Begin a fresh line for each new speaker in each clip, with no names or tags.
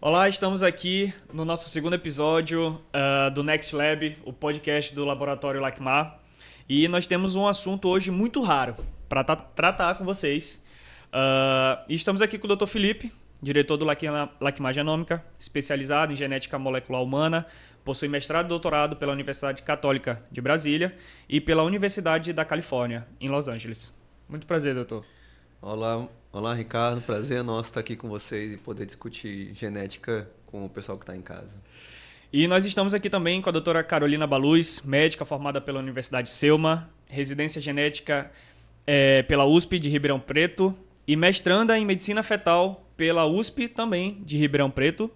Olá, estamos aqui no nosso segundo episódio do Next Lab, o podcast do Laboratório LACMAR. E nós temos um assunto hoje muito raro para tratar com vocês. E estamos aqui com o Dr. Felipe, diretor do LACMAR Genômica, especializado em genética molecular humana, possui mestrado e doutorado pela Universidade Católica de Brasília e pela Universidade da Califórnia, em Los Angeles. Muito prazer, doutor.
Olá, Ricardo. Prazer é nosso estar aqui com vocês e poder discutir genética com o pessoal que está em casa.
E nós estamos aqui também com a doutora Carolina Baluz, médica formada pela Universidade Selma, residência genética pela USP de Ribeirão Preto e mestranda em medicina fetal pela USP também de Ribeirão Preto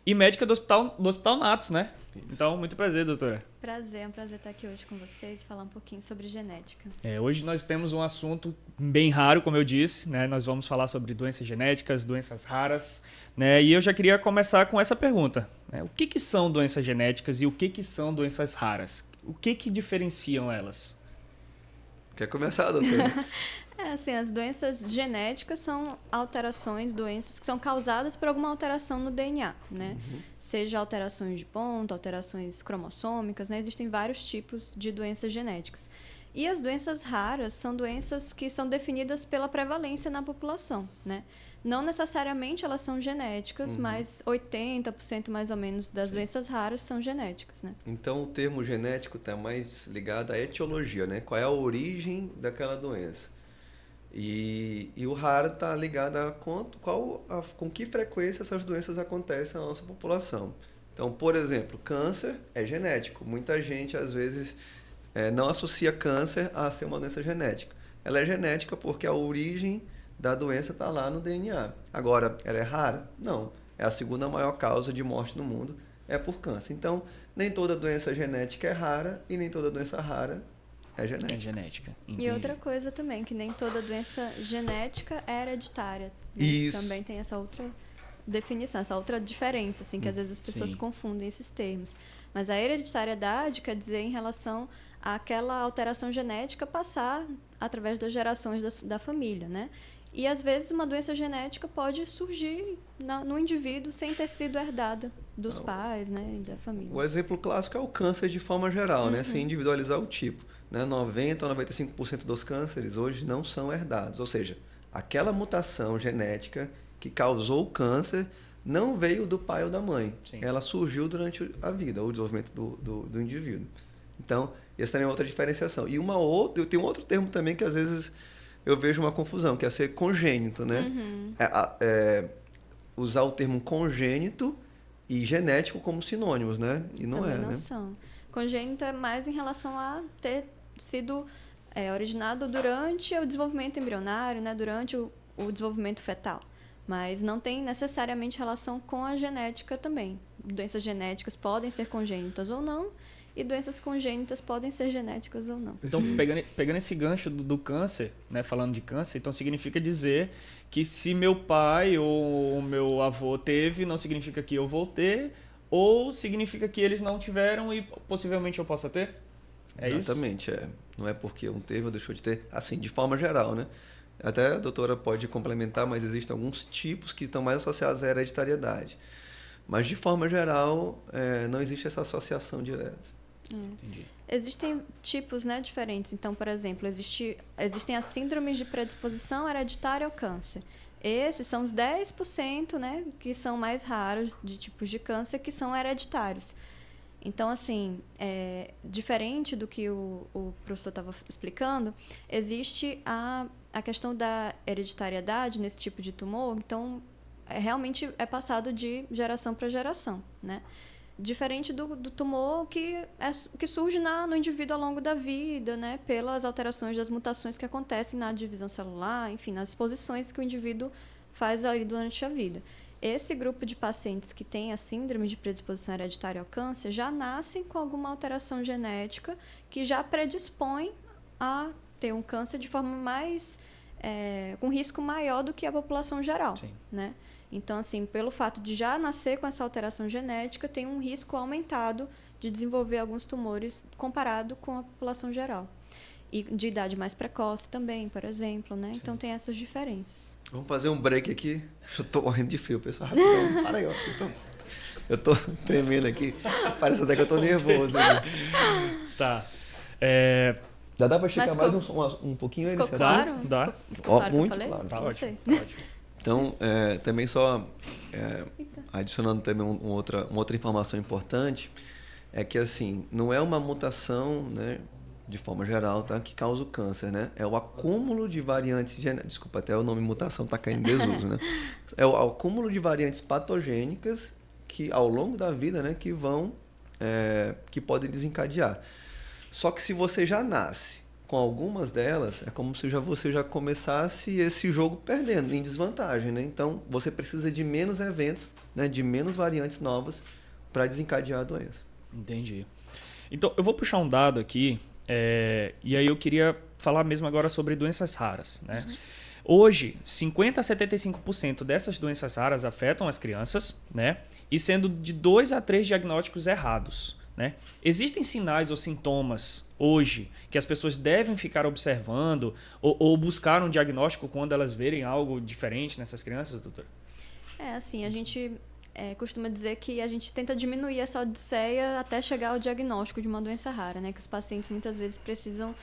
e médica do Hospital Natos, né? Isso. Então, muito prazer, doutora.
É um prazer estar aqui hoje com vocês e falar um pouquinho sobre genética.
Hoje nós temos um assunto bem raro, como eu disse, né? Nós vamos falar sobre doenças genéticas, doenças raras, né? E eu já queria começar com essa pergunta, né? O que são doenças genéticas e o que são doenças raras? O que diferenciam elas?
Quer começar, doutora?
As doenças genéticas são doenças que são causadas por alguma alteração no DNA, né? Uhum. Seja alterações de ponto, alterações cromossômicas, né? Existem vários tipos de doenças genéticas. E as doenças raras são doenças que são definidas pela prevalência na população, né? Não necessariamente elas são genéticas, mas 80% mais ou menos das doenças raras são genéticas, né?
Então, o termo genético está mais ligado à etiologia, né? Qual é a origem daquela doença? E o raro está ligado a com que frequência essas doenças acontecem na nossa população. Então, por exemplo, câncer é genético. Muita gente, às vezes, não associa câncer a ser uma doença genética. Ela é genética porque a origem da doença está lá no DNA. Agora, ela é rara? Não. É a segunda maior causa de morte no mundo, é por câncer. Então, nem toda doença genética é rara e nem toda doença rara é genética.
E outra coisa também, que nem toda doença genética é hereditária. Né?
Isso.
Também tem essa outra definição, essa outra diferença, assim, que às vezes as pessoas confundem esses termos. Mas a hereditariedade quer dizer em relação àquela alteração genética passar através das gerações da família, né? E às vezes uma doença genética pode surgir no indivíduo sem ter sido herdada dos pais, né, e da família.
O exemplo clássico é o câncer de forma geral, né? Sem individualizar o tipo. Né? 90% a 95% dos cânceres hoje não são herdados. Ou seja, aquela mutação genética que causou o câncer não veio do pai ou da mãe. Sim. Ela surgiu durante a vida, o desenvolvimento do indivíduo. Então, essa também é outra diferenciação. E eu tenho outro termo também que às vezes eu vejo uma confusão, que é ser congênito, né? Usar o termo congênito e genético como sinônimos, né? E não
também
é,
não
né?
São. Congênito é mais em relação a ter sido originado durante o desenvolvimento embrionário, né? Durante o desenvolvimento fetal. Mas não tem necessariamente relação com a genética também. Doenças genéticas podem ser congênitas ou não, e doenças congênitas podem ser genéticas ou não.
Então, pegando esse gancho do câncer, né, falando de câncer, então significa dizer que se meu pai ou meu avô teve, não significa que eu vou ter, ou significa que eles não tiveram e possivelmente eu possa ter? É
Exatamente,
isso?
Não é porque um teve ou deixou de ter, assim, de forma geral, né? Até a doutora pode complementar, mas existem alguns tipos que estão mais associados à hereditariedade. Mas, de forma geral, não existe essa associação direta.
Entendi.
Existem tipos, né, diferentes. Então, por exemplo, existem as síndromes de predisposição hereditária ao câncer. Esses são os 10%, né, que são mais raros de tipos de câncer que são hereditários. Então, assim, diferente do que o professor estava explicando, existe a questão da hereditariedade nesse tipo de tumor. Então, realmente é passado de geração para geração, né? Diferente do tumor que surge no indivíduo ao longo da vida, né? Pelas alterações das mutações que acontecem na divisão celular, enfim, nas exposições que o indivíduo faz ali durante a vida. Esse grupo de pacientes que tem a síndrome de predisposição hereditária ao câncer já nascem com alguma alteração genética que já predispõe a ter um câncer de forma mais... com risco maior do que a população geral. Sim. Né? Então, assim, pelo fato de já nascer com essa alteração genética, tem um risco aumentado de desenvolver alguns tumores comparado com a população geral. E de idade mais precoce também, por exemplo, né? Então tem essas diferenças.
Vamos fazer um break aqui. Eu tô morrendo de frio, pessoal. Rapidão, para aí, ó. Eu tô tremendo aqui. Parece até que eu tô nervoso.
Tá.
Dá pra esticar mais
ficou,
um pouquinho aí
ficou
nesse
claro?
assunto?
Dá.
Ficou claro
Muito
que eu falei?
claro.
Tá
Não
ótimo.
sei.
Tá ótimo.
Então, também só adicionando também uma outra informação importante, é que assim, não é uma mutação, né, de forma geral, tá, que causa o câncer, né? É o acúmulo de variantes genéticas. Desculpa, até o nome mutação tá caindo em desuso, né? É o acúmulo de variantes patogênicas que ao longo da vida, né, que podem desencadear. Só que se você já nasce com algumas delas, é como se você já começasse esse jogo perdendo, em desvantagem, né? Então, você precisa de menos eventos, né, de menos variantes novas para desencadear a doença.
Entendi. Então, eu vou puxar um dado aqui, e aí eu queria falar mesmo agora sobre doenças raras, né? Hoje, 50% a 75% dessas doenças raras afetam as crianças, né? E sendo de 2 a 3 diagnósticos errados, né? Existem sinais ou sintomas hoje que as pessoas devem ficar observando ou buscar um diagnóstico quando elas verem algo diferente nessas crianças, doutora?
Assim, a gente costuma dizer que a gente tenta diminuir essa odisseia até chegar ao diagnóstico de uma doença rara, né? Que os pacientes muitas vezes precisam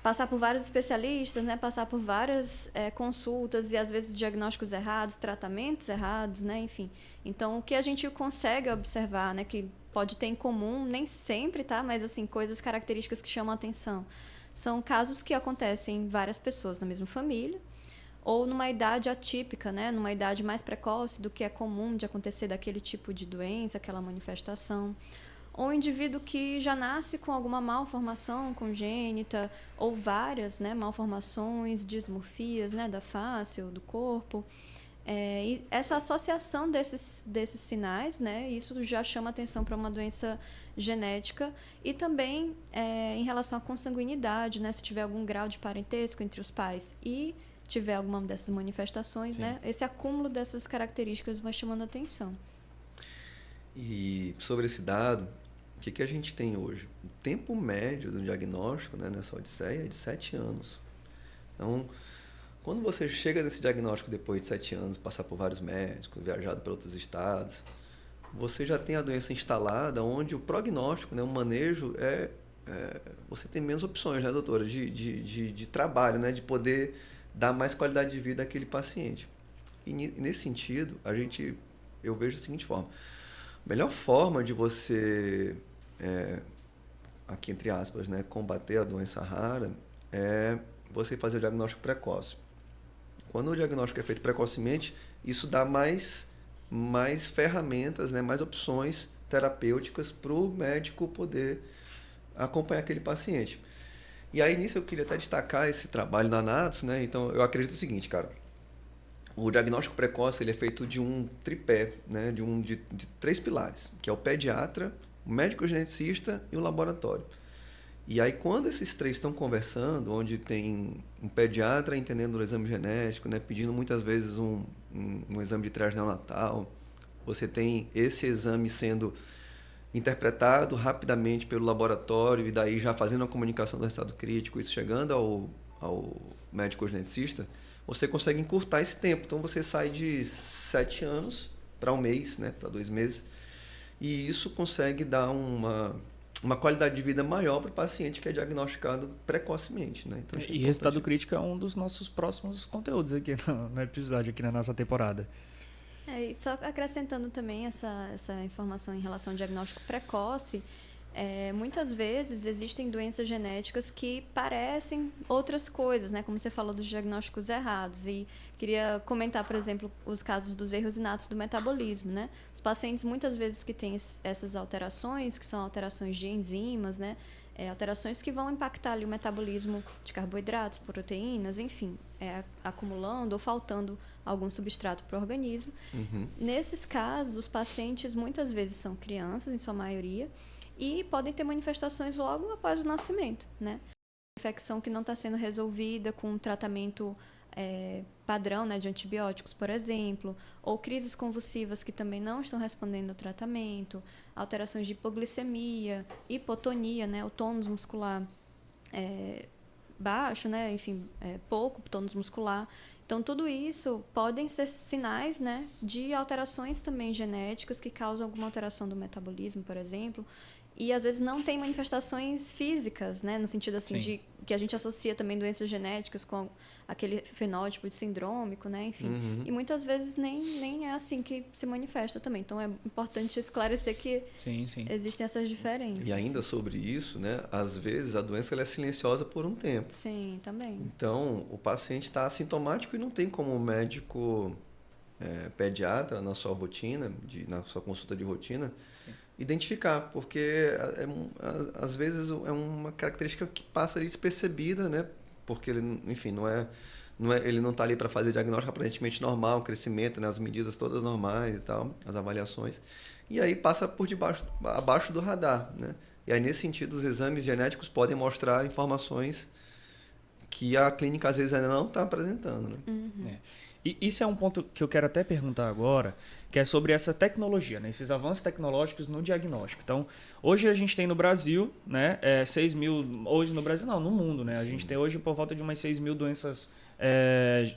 passar por vários especialistas, né? Passar por várias consultas e às vezes diagnósticos errados, tratamentos errados, né? Enfim. Então, o que a gente consegue observar, né? Que pode ter em comum, nem sempre, tá? Mas, assim, coisas características que chamam a atenção. São casos que acontecem em várias pessoas na mesma família ou numa idade atípica, né? Numa idade mais precoce do que é comum de acontecer daquele tipo de doença, aquela manifestação. Ou um indivíduo que já nasce com alguma malformação congênita ou várias, né, malformações, dismorfias, né, da face ou do corpo. E essa associação desses sinais, né, isso já chama atenção para uma doença genética e também em relação à consanguinidade, né, se tiver algum grau de parentesco entre os pais e tiver alguma dessas manifestações, né, esse acúmulo dessas características vai chamando atenção.
E sobre esse dado, o que a gente tem hoje? O tempo médio do diagnóstico, né, nessa odisseia é de 7 anos. Então, quando você chega nesse diagnóstico depois de 7 anos, passar por vários médicos, viajado para outros estados, você já tem a doença instalada, onde o prognóstico, né, o manejo, você tem menos opções, né, doutora, de trabalho, né, de poder dar mais qualidade de vida àquele paciente. E nesse sentido, eu vejo da seguinte forma: a melhor forma de você, aqui entre aspas, né, combater a doença rara é você fazer o diagnóstico precoce. Quando o diagnóstico é feito precocemente, isso dá mais ferramentas, né, mais opções terapêuticas para o médico poder acompanhar aquele paciente. E aí, nisso, eu queria até destacar esse trabalho da Natos, né? Então, eu acredito o seguinte, cara. O diagnóstico precoce ele é feito de um tripé, né? de 3 pilares, que é o pediatra, o médico geneticista e o laboratório. E aí, quando esses 3 estão conversando, onde tem um pediatra entendendo o exame genético, né, pedindo muitas vezes um exame de triagem neonatal, você tem esse exame sendo interpretado rapidamente pelo laboratório e daí já fazendo a comunicação do resultado crítico, isso chegando ao médico geneticista, você consegue encurtar esse tempo. Então, você sai de 7 anos para 1 mês, né, para 2 meses, e isso consegue dar uma qualidade de vida maior para o paciente que é diagnosticado precocemente, né? Então,
e resultado crítico é um dos nossos próximos conteúdos aqui no episódio, aqui na nossa temporada.
E só acrescentando também essa informação em relação ao diagnóstico precoce, muitas vezes existem doenças genéticas que parecem outras coisas, né? Como você falou dos diagnósticos errados. E queria comentar, por exemplo, os casos dos erros inatos do metabolismo, né? Os pacientes, muitas vezes, que têm essas alterações, que são alterações de enzimas, né? Alterações que vão impactar ali o metabolismo de carboidratos, proteínas, enfim, acumulando ou faltando algum substrato para o organismo.
Uhum.
Nesses casos, os pacientes muitas vezes são crianças, em sua maioria, e podem ter manifestações logo após o nascimento, né? Infecção que não está sendo resolvida com um tratamento padrão, né, de antibióticos, por exemplo, ou crises convulsivas que também não estão respondendo ao tratamento, alterações de hipoglicemia, hipotonia, né, o tônus muscular baixo, né, enfim, pouco tônus muscular. Então, tudo isso podem ser sinais, né, de alterações também genéticas que causam alguma alteração do metabolismo, por exemplo. E, às vezes, não tem manifestações físicas, né, no sentido assim, de que a gente associa também doenças genéticas com aquele fenótipo de sindrômico, né, enfim. E muitas vezes nem é assim que se manifesta também. Então, é importante esclarecer que existem essas diferenças.
E ainda sobre isso, né, às vezes a doença ela é silenciosa por um tempo.
Sim, também.
Então, o paciente está assintomático e não tem como o médico pediatra, na sua rotina, na sua consulta de rotina, identificar, porque às vezes é uma característica que passa despercebida, né? Porque ele, enfim, ele não está ali para fazer diagnóstico aparentemente normal, crescimento, né? As medidas todas normais e tal, as avaliações, e aí passa abaixo do radar, né? E aí, nesse sentido, os exames genéticos podem mostrar informações que a clínica às vezes ainda não está apresentando, né?
E isso é um ponto que eu quero até perguntar agora, que é sobre essa tecnologia, né? Esses avanços tecnológicos no diagnóstico. Então, hoje a gente tem no Brasil, né, 6 mil... Hoje no Brasil não, no mundo, né? A gente tem hoje por volta de umas 6 mil doenças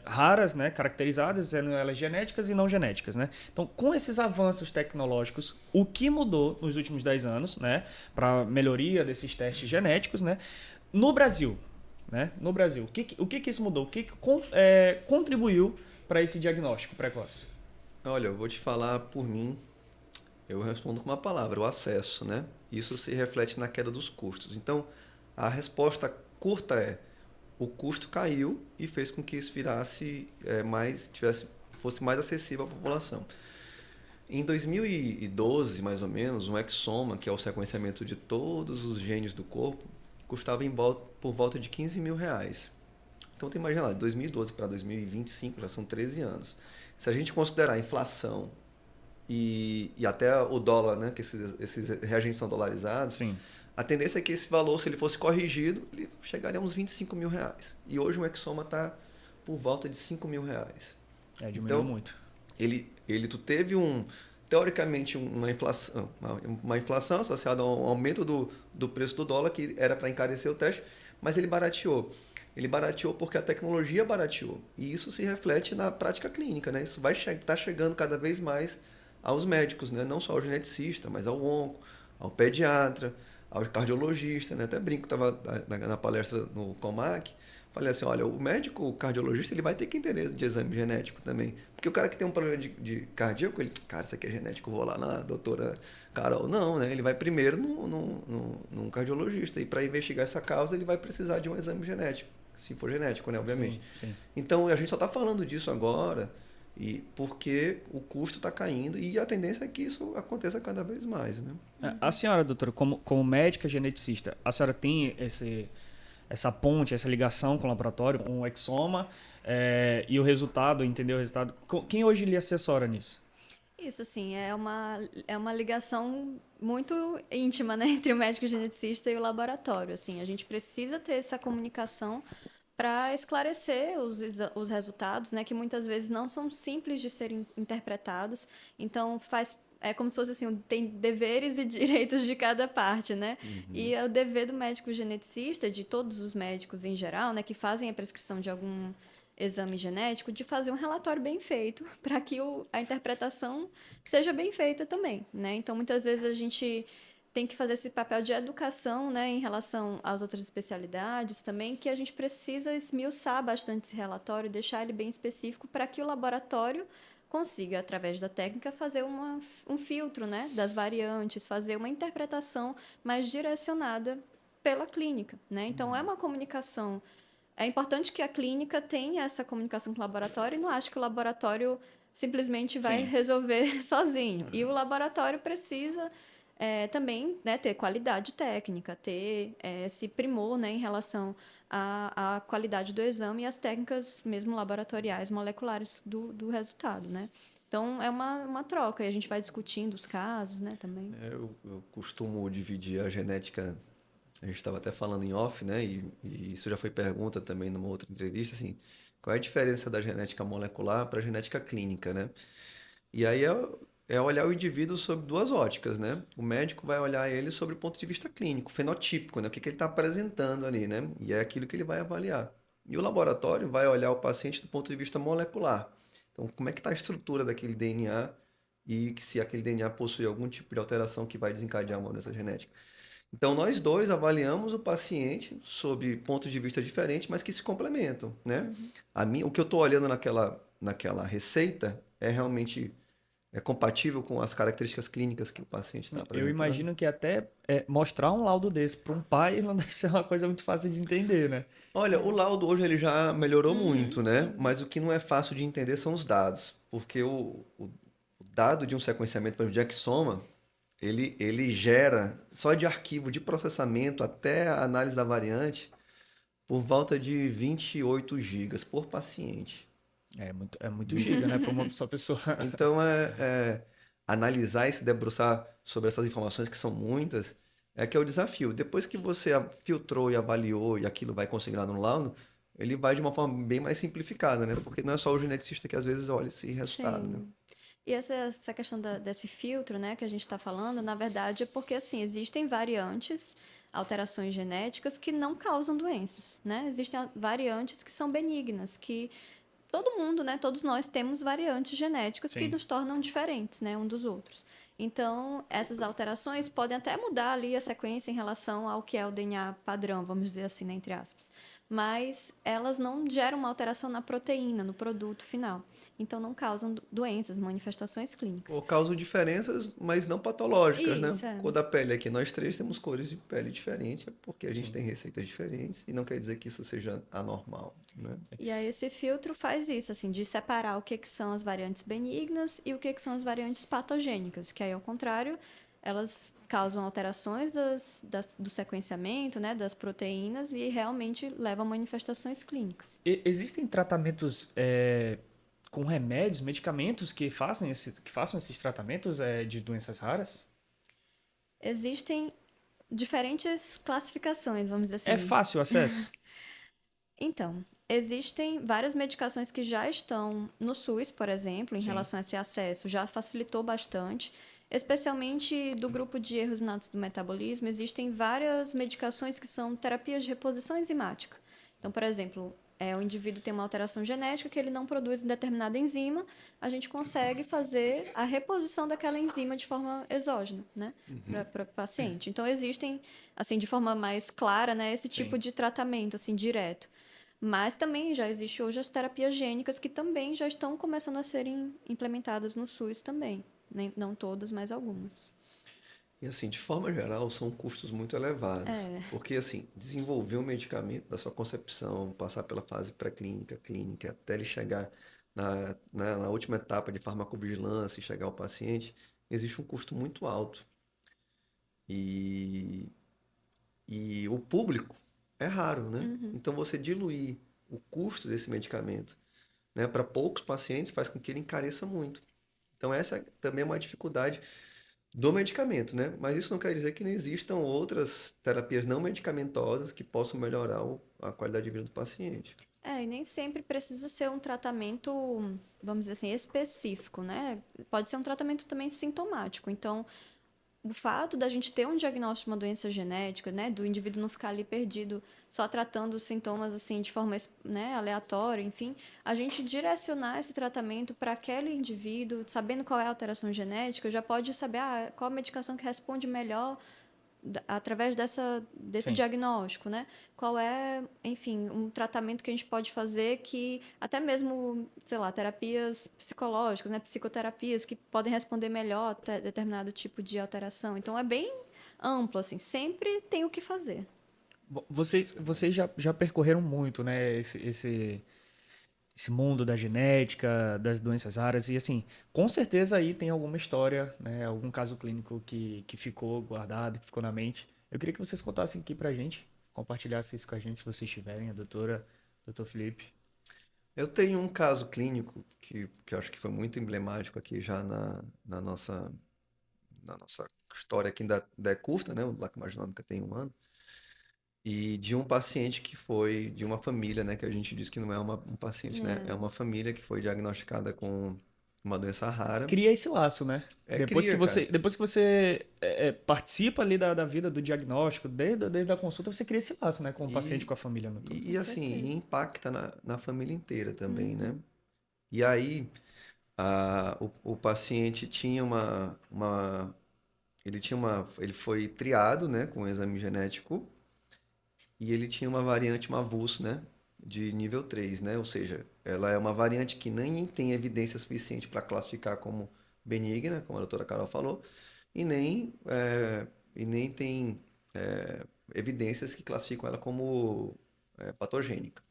raras, né, caracterizadas, sendo elas genéticas e não genéticas, né? Então, com esses avanços tecnológicos, o que mudou nos últimos 10 anos, né, para melhoria desses testes genéticos, né, no Brasil? Né? No Brasil, o que isso mudou? O que contribuiu para esse diagnóstico precoce?
Olha, eu vou te falar por mim, eu respondo com uma palavra, o acesso, né? Isso se reflete na queda dos custos. Então, a resposta curta é, o custo caiu e fez com que isso virasse fosse mais acessível à população. Em 2012, mais ou menos, um exoma, que é o sequenciamento de todos os genes do corpo, custava por volta de R$15 mil. Então, tu imagina lá, de 2012 para 2025 já são 13 anos. Se a gente considerar a inflação e até o dólar, né, que esses reagentes são dolarizados,
sim,
a tendência é que esse valor, se ele fosse corrigido, ele chegaria a uns R$25 mil. E hoje o exoma está por volta de R$5 mil.
Diminuiu
então,
muito.
Tu teve teoricamente uma inflação associada ao aumento do preço do dólar, que era para encarecer o teste, mas ele barateou. Ele barateou porque a tecnologia barateou. E isso se reflete na prática clínica, né? Isso vai estar chegando cada vez mais aos médicos, né? Não só ao geneticista, mas ao onco, ao pediatra, ao cardiologista, né? Até brinco, estava na palestra no Comac, falei assim, olha, o médico, o cardiologista, ele vai ter que entender de exame genético também. Porque o cara que tem um problema de cardíaco, ele, cara, isso aqui é genético, vou lá na doutora Carol. Não, né? Ele vai primeiro num cardiologista. E para investigar essa causa, ele vai precisar de um exame genético. Se for genético, né? Obviamente.
Sim.
Então, a gente só está falando disso agora porque o custo está caindo e a tendência é que isso aconteça cada vez mais, né?
A senhora, doutora, como médica geneticista, a senhora tem essa ponte, essa ligação com o laboratório, com o exoma e o resultado, entender o resultado. Quem hoje lhe assessora nisso?
Isso, sim, é uma ligação muito íntima, né, entre o médico geneticista e o laboratório. Assim, a gente precisa ter essa comunicação para esclarecer os resultados, né, que muitas vezes não são simples de serem interpretados. Então, é como se fosse assim, tem deveres e direitos de cada parte, né? E é o dever do médico geneticista, de todos os médicos em geral, né, que fazem a prescrição de algum exame genético, de fazer um relatório bem feito para que a interpretação seja bem feita também, né? Então, muitas vezes a gente tem que fazer esse papel de educação, né, em relação às outras especialidades também, que a gente precisa esmiuçar bastante esse relatório, deixar ele bem específico para que o laboratório consiga, através da técnica, fazer um filtro, né, das variantes, fazer uma interpretação mais direcionada pela clínica, né? Então, é uma comunicação. É importante que a clínica tenha essa comunicação com o laboratório e não ache que o laboratório simplesmente vai resolver sozinho. E o laboratório precisa também, né, ter qualidade técnica, ter esse primor, né, em relação à qualidade do exame e às técnicas mesmo laboratoriais, moleculares do resultado, né? Então, é uma troca e a gente vai discutindo os casos, né, também.
Eu costumo dividir a genética a gente estava até falando em off, né? E isso já foi pergunta também numa outra entrevista, assim, qual é a diferença da genética molecular para a genética clínica, né? E aí é olhar o indivíduo sob duas óticas, né? O médico vai olhar ele sobre o ponto de vista clínico, fenotípico, né? O que que ele está apresentando ali, né? E é aquilo que ele vai avaliar. E o laboratório vai olhar o paciente do ponto de vista molecular. Então, como é que está a estrutura daquele DNA e se aquele DNA possui algum tipo de alteração que vai desencadear uma doença genética. Então, nós dois avaliamos o paciente sob pontos de vista diferentes, mas que se complementam, né?
Uhum.
O que eu estou olhando naquela receita é realmente compatível com as características clínicas que o paciente está
Eu
apresentando.
imagino que até mostrar um laudo desse para um pai não deve ser uma coisa muito fácil de entender, né?
Olha, o laudo hoje ele já melhorou
Uhum,
muito, né?
sim.
Mas o que não é fácil de entender são os dados, porque o dado de um sequenciamento, por exemplo, de exoma, ele gera, só de arquivo de processamento até a análise da variante, por volta de 28 gigas por paciente.
É muito giga, né, para uma só pessoa.
Então, analisar e se debruçar sobre essas informações, que são muitas, é que é o desafio. Depois que você filtrou e avaliou e aquilo vai consignado no laudo, ele vai de uma forma bem mais simplificada, né? Porque não é só o geneticista que às vezes olha esse resultado, né?
Sim. E essa questão desse filtro, né, que a gente está falando, na verdade, é porque, assim, existem variantes, alterações genéticas que não causam doenças, né? Existem variantes que são benignas, que todo mundo, né, todos nós temos variantes genéticas que
Sim.
nos tornam diferentes, né, um dos outros. Então, essas alterações podem até mudar ali a sequência em relação ao que é o DNA padrão, vamos dizer assim, né, entre aspas. Mas elas não geram uma alteração na proteína, no produto final. Então, não causam doenças, manifestações clínicas.
Ou causam diferenças, mas não patológicas, né?
Isso, é.
Cor da pele aqui, nós três temos cores de pele diferentes, porque a gente
Sim.
tem receitas diferentes, e não quer dizer que isso seja anormal, né?
E aí esse filtro faz isso, assim, de separar o que são as variantes benignas e o que são as variantes patogênicas, que aí, ao contrário, elas causam alterações do sequenciamento, né, das proteínas e realmente levam a manifestações clínicas.
Existem tratamentos com remédios, medicamentos que façam esses tratamentos de doenças raras?
Existem diferentes classificações, vamos dizer
É
assim.
fácil o acesso?
Então, existem várias medicações que já estão no SUS, por exemplo, em
Sim.
relação a esse acesso, já facilitou bastante. Especialmente do grupo de erros inatos do metabolismo, existem várias medicações que são terapias de reposição enzimática. Então, por exemplo, o indivíduo tem uma alteração genética que ele não produz determinada enzima, a gente consegue fazer a reposição daquela enzima de forma exógena, né, para o paciente. Então, existem, assim, de forma mais clara, né, esse tipo
Sim.
de tratamento, assim, direto. Mas também já existe hoje as terapias gênicas que também já estão começando a serem implementadas no SUS também. Não todas, mas algumas.
E assim, de forma geral, são custos muito elevados.
É,
Porque assim, desenvolver um medicamento da sua concepção, passar pela fase pré-clínica, clínica, até ele chegar na última etapa de farmacovigilância e chegar ao paciente, existe um custo muito alto. E, e o público é raro, né?
uhum,
Então você diluir o custo desse medicamento, né, para poucos pacientes faz com que ele encareça muito. Então essa também é uma dificuldade do medicamento, né? Mas isso não quer dizer que não existam outras terapias não medicamentosas que possam melhorar a qualidade de vida do paciente.
e nem sempre precisa ser um tratamento, vamos dizer assim, específico, né? Pode ser um tratamento também sintomático. Então, o fato da gente ter um diagnóstico de uma doença genética, né, do indivíduo não ficar ali perdido só tratando os sintomas assim de forma, né, aleatória, enfim, a gente direcionar esse tratamento para aquele indivíduo, sabendo qual é a alteração genética, já pode saber qual a medicação que responde melhor através desse
Sim.
diagnóstico, né? Qual é, enfim, um tratamento que a gente pode fazer que até mesmo, sei lá, terapias psicológicas, né? Psicoterapias que podem responder melhor a determinado tipo de alteração. Então é bem amplo, assim, sempre tem o que fazer.
Bom, vocês já percorreram muito, né, esse mundo da genética, das doenças raras, e assim, com certeza aí tem alguma história, né, algum caso clínico que ficou guardado, que ficou na mente. Eu queria que vocês contassem aqui pra gente, compartilhassem isso com a gente, se vocês tiverem, doutor Felipe.
Eu tenho um caso clínico que eu acho que foi muito emblemático aqui já na nossa história que ainda é curta, né? O Lacma Genômica tem 1 ano. e de um paciente que foi de uma família, né? Que a gente diz que não é um paciente, né? É uma família que foi diagnosticada com uma doença rara.
Cria esse laço, né?
É cria, cara.
Depois que você participa ali da vida do diagnóstico, desde a consulta, você cria esse laço, né? Com o paciente,
E,
com a família no todo.
Com
assim,
certeza.
impacta na família inteira também, né?
Uhum.
E aí, o paciente tinha ele foi triado, né, com um exame genético e ele tinha uma variante, uma VUS, né, de nível 3, né? Ou seja, ela é uma variante que nem tem evidência suficiente para classificar como benigna, como a doutora Carol falou, e nem tem evidências que classificam ela como patogênica.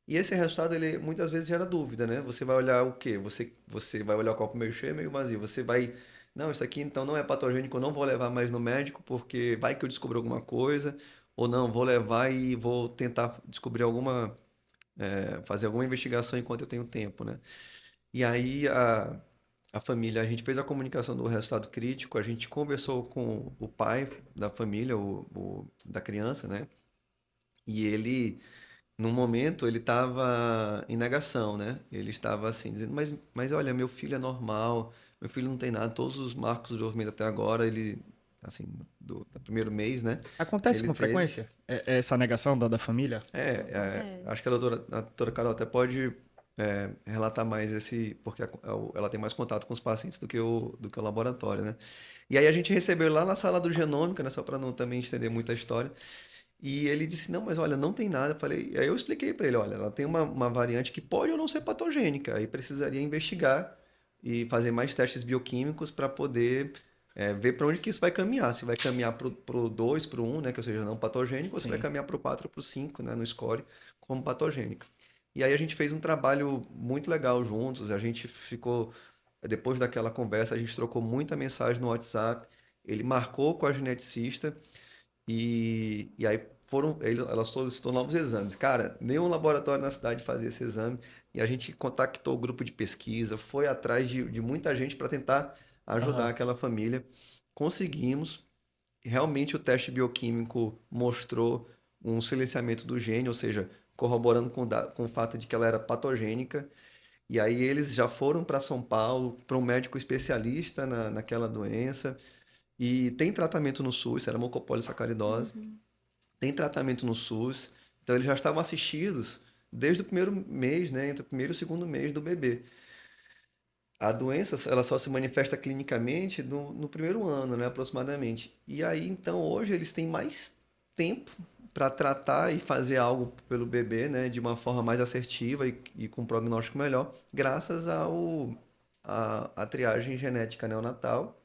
E esse resultado, ele muitas vezes gera dúvida, né? Você vai olhar o quê? Você vai olhar o copo meio cheio, meio vazio. Você vai, não, isso aqui então não é patogênico, eu não vou levar mais no médico porque vai que eu descubro alguma coisa, ou não, vou levar e vou tentar descobrir fazer alguma investigação enquanto eu tenho tempo, né? E aí a família, a gente fez a comunicação do resultado crítico, a gente conversou com o pai da família, da criança, né? E ele num momento ele estava em negação, né? Ele estava assim, dizendo, mas olha, meu filho é normal, meu filho não tem nada, todos os marcos de desenvolvimento até agora, ele, assim, do primeiro mês, né?
Acontece
Ele
com
teve.
frequência? Essa negação da família?
Acho que
Acontece.
a doutora Carol até pode relatar mais porque ela tem mais contato com os pacientes do que o laboratório, né? E aí a gente recebeu lá na sala do genômica, né? Só para não também estender muito a história. E ele disse, não, mas olha, não tem nada. Eu falei, aí eu expliquei para ele, olha, ela tem uma variante que pode ou não ser patogênica, aí precisaria investigar e fazer mais testes bioquímicos para poder ver para onde que isso vai caminhar. Se vai caminhar para o 2, para o 1, né, que ou seja, não patogênico, ou se vai
Sim.
caminhar para o 4 ou para o 5, né, no score, como patogênico. E aí a gente fez um trabalho muito legal juntos, a gente ficou, depois daquela conversa, a gente trocou muita mensagem no WhatsApp, ele marcou com a geneticista, e aí ela solicitou novos exames. Cara, nenhum laboratório na cidade fazia esse exame. E a gente contactou o grupo de pesquisa, foi atrás de muita gente para tentar ajudar
Aham.
aquela família. Conseguimos. Realmente o teste bioquímico mostrou um silenciamento do gene, ou seja, corroborando com o fato de que ela era patogênica. E aí eles já foram para São Paulo, para um médico especialista naquela doença. E tem tratamento no SUS, era mucopolissacaridose,
Uhum.
tem tratamento no SUS, então eles já estavam assistidos desde o primeiro mês, né, entre o primeiro e o segundo mês do bebê. A doença, ela só se manifesta clinicamente no primeiro ano, né, aproximadamente. E aí, então, hoje eles têm mais tempo para tratar e fazer algo pelo bebê, né, de uma forma mais assertiva e com um prognóstico melhor, graças à triagem genética neonatal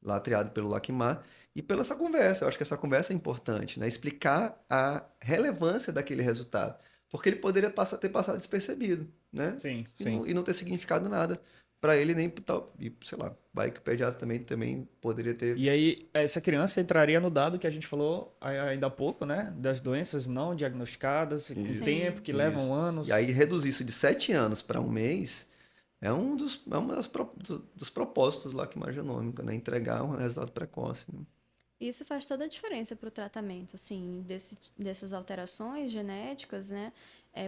lastreado pelo Lacmar, e pela essa conversa. Eu acho que essa conversa é importante, né? Explicar a relevância daquele resultado. Porque ele poderia ter passado despercebido, né?
Sim,
E
sim.
não ter significado nada para ele, nem tal. E, sei lá, vai que o pediatra também poderia ter.
E aí, essa criança entraria no dado que a gente falou ainda há pouco, né? Das doenças não diagnosticadas, com
Isso,
tempo,
Sim.
que levam
isso. E aí
anos.
reduzir isso de 7 anos para um mês é uma dos propósitos lá que genômica, né? Entregar um resultado precoce. Né?
Isso faz toda a diferença para o tratamento, assim, dessas alterações genéticas, né?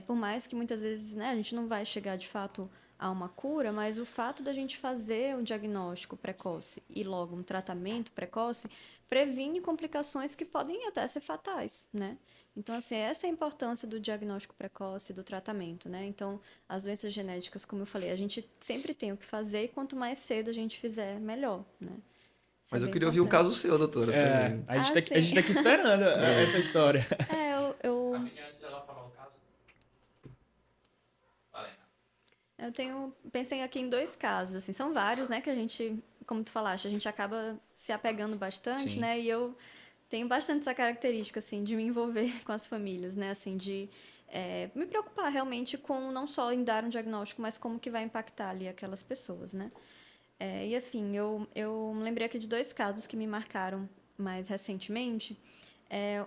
Por mais que muitas vezes, né, a gente não vai chegar de fato a uma cura, mas o fato da gente fazer um diagnóstico precoce e logo um tratamento precoce previne complicações que podem até ser fatais, né? Então, assim, essa é a importância do diagnóstico precoce e do tratamento, né? Então, as doenças genéticas, como eu falei, a gente sempre tem o que fazer e quanto mais cedo a gente fizer, melhor, né? Isso é
Mas eu
bem
queria ouvir um caso
importante.
seu, doutora,
É,
também.
Ah,
a
sim.
gente tá aqui esperando essa história.
É, eu,
Rapidinho antes dela falar o caso. Valendo.
eu tenho, pensei aqui em dois casos, assim, são vários, né, que a gente, como tu falaste, a gente acaba se apegando bastante,
Sim.
né, e eu tenho bastante essa característica, assim, de me envolver com as famílias, né, assim, de me preocupar realmente com não só em dar um diagnóstico, mas como que vai impactar ali aquelas pessoas, né. E, enfim, eu me lembrei aqui de dois casos que me marcaram mais recentemente.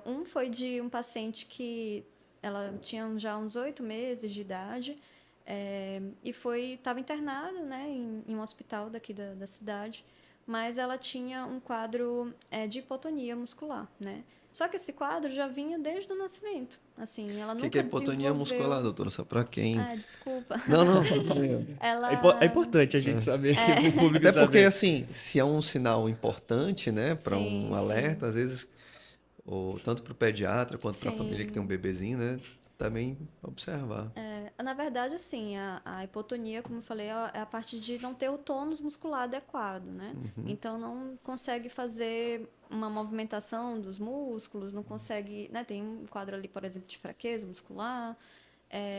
Um foi de um paciente que ela tinha já uns 8 meses de idade e estava internada, né, em um hospital daqui da cidade, mas ela tinha um quadro de hipotonia muscular, né? Só que esse quadro já vinha desde o nascimento. Assim, ela
O
nunca
que é hipotonia
desenvolveu...
muscular, doutora? Só pra quem...
Ah, desculpa.
Não, não.
Ela...
É importante a gente saber aqui, pro público
Até porque,
saber.
assim, se é um sinal importante, né, para
Sim,
um alerta, às vezes, tanto para o pediatra quanto para a família que tem um
sim.
bebezinho, né, também observar.
Na verdade, assim, a hipotonia, como eu falei, é a parte de não ter o tônus muscular adequado, né? Então, não consegue fazer uma movimentação dos músculos, não consegue, né? Tem um quadro ali, por exemplo, de fraqueza muscular.